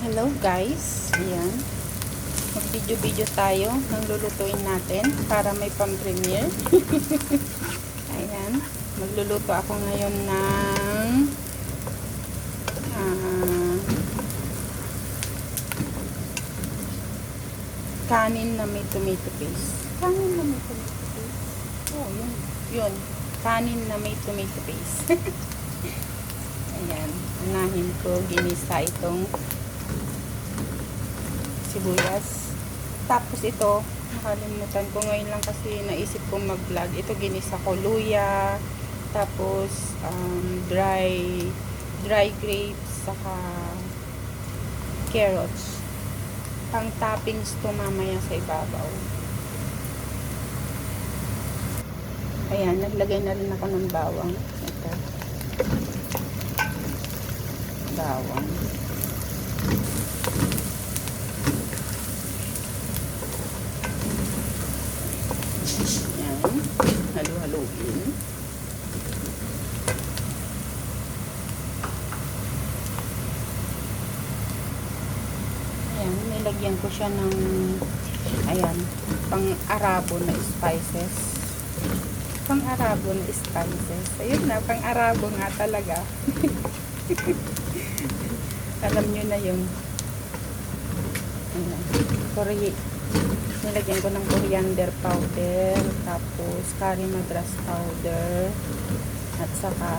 Hello guys, ayan, mag-video tayo ng lulutuin natin para may pang-premiere. Ayan, magluluto ako ngayon ng kanin na may tomato paste. Kanin na may tomato paste? Oh, yun, kanin na may tomato paste. Ayan, unahin ko, ginisa itong sibuyas. Tapos ito, nakalimutan ko ngayon lang kasi naisip kong mag-vlog. Ito ginisa ko luya, tapos dry grapes, saka carrots. Pang toppings to mamaya sa ibabaw. Ayan, naglagay na rin ako ng bawang. Ito. Bawang. Ayan, halu-haluin. Ayan, nilagyan ko siya ng ayan, pang-arabo na spices. Pang-arabo na spices. Ayun na, pang-arabo nga talaga. Alam nyo na yun. Nilagyan ko ng coriander powder, tapos curry madras powder, at saka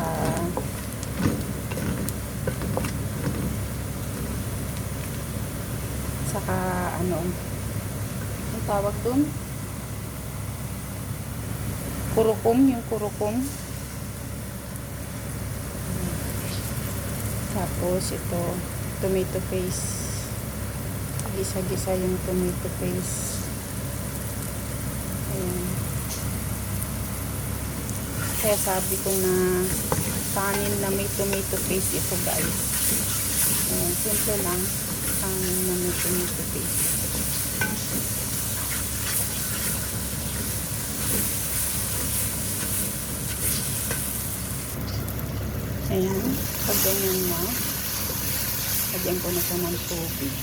ano, ang tawag dun? Kurukum, yung kurukum. Tapos ito, tomato paste. Gisa-gisa yung tomato paste. Ayan. Kaya sabi ko na kanin na may tomato paste ito guys. Ayan, simple lang. Kanin na may tomato paste. Ayan, pag ganyan na, lagyan ko na siya ng tubig.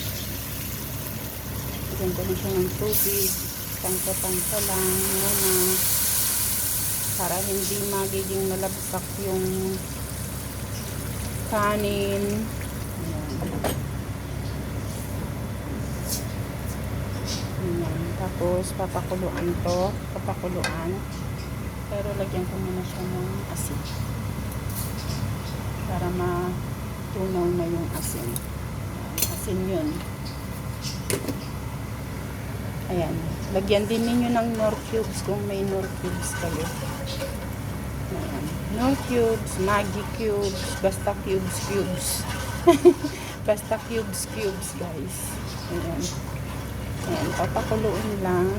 Lagyan ko na siya ng tubig, tangka-tangka lang muna, para hindi magiging malabsak yung kanin. Ayan. Ayan. Tapos, papakuluan to, pero lagyan ko muna siya ng asin. Para matunaw na yung asin. Asin yun. Ayan. Lagyan din ninyo ng Knorr cubes kung may Knorr cubes kayo. Ayan. Knorr cubes, Maggi cubes, basta cubes. Basta cubes guys. Ayan. Ayan. Papakuluin lang.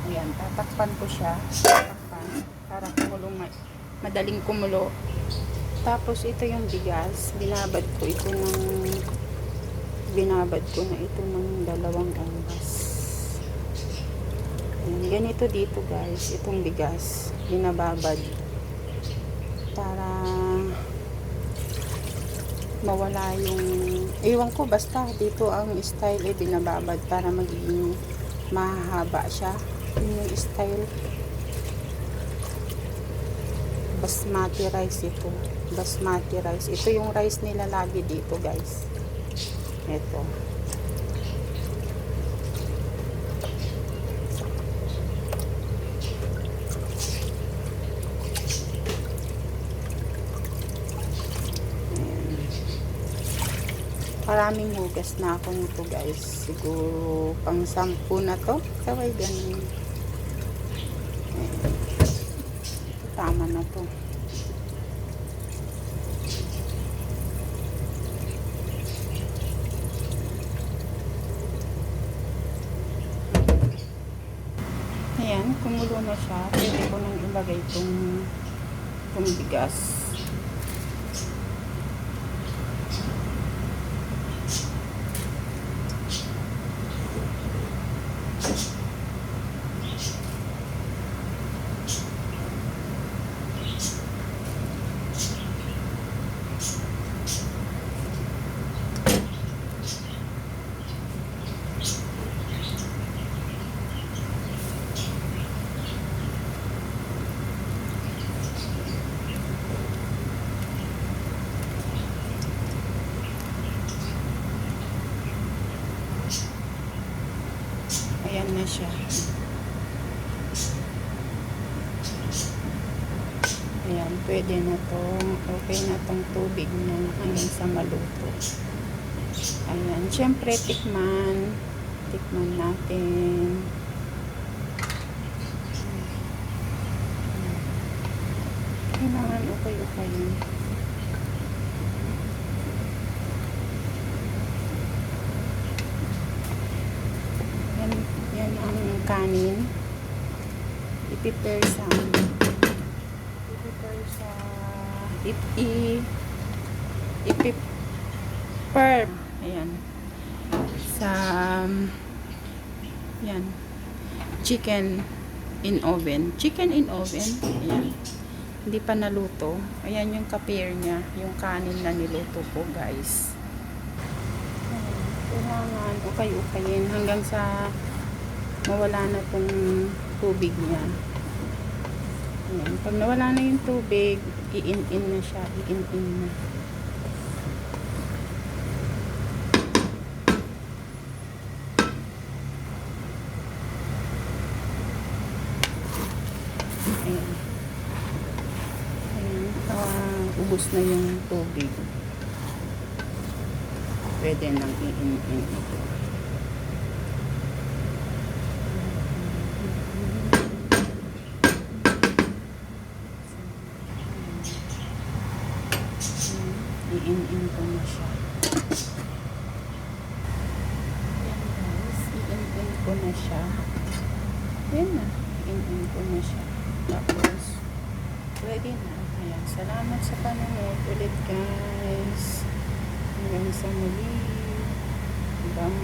Ayan, tatakpan ko siya. Para madaling kumulo. Tapos ito yung bigas. Binabad ko na ito ng 2 oras. Ayan, ganito dito guys. Itong bigas. Binababad. Para mawala yung ewan ko, basta dito ang style binababad para magiging mahaba siya. Yung style basmati rice ito. Basmati rice. Ito yung rice nila lagi dito guys. Ito. Maraming hugas na ako nito guys. Siguro pang 10 na to. Kaway ganun. Ayan. Tama na to. Ayan, kumulo na siya. Pwede ko nang ilagay itong bigas. na siya. Ayan, pwede na to. Okay na tong tubig niya hanggang sa maluto. Ayan, syempre tikman natin. Kailangan okay. Yan ang kanin. I-prepare sa ayan sa yan chicken in oven, ayan, hindi pa naluto. Ayan yung kapir niya, yung kanin na niluto ko, guys. Kailangan ukay-ukayin hanggang sa mawala na tong tubig niya. Ayan. Pag nawala na yung tubig, i-in na siya. I-in na. Ayan. Ayan. Ubos na yung tubig. Pwede nang i-in ito. I-in ko na siya. Ayan, guys. I-in ko na siya. Ayan na. I-in ko na siya. Tapos, ready na. Ayan. Salamat sa panonood ulit, guys. Hanggang sa muli. Hanggang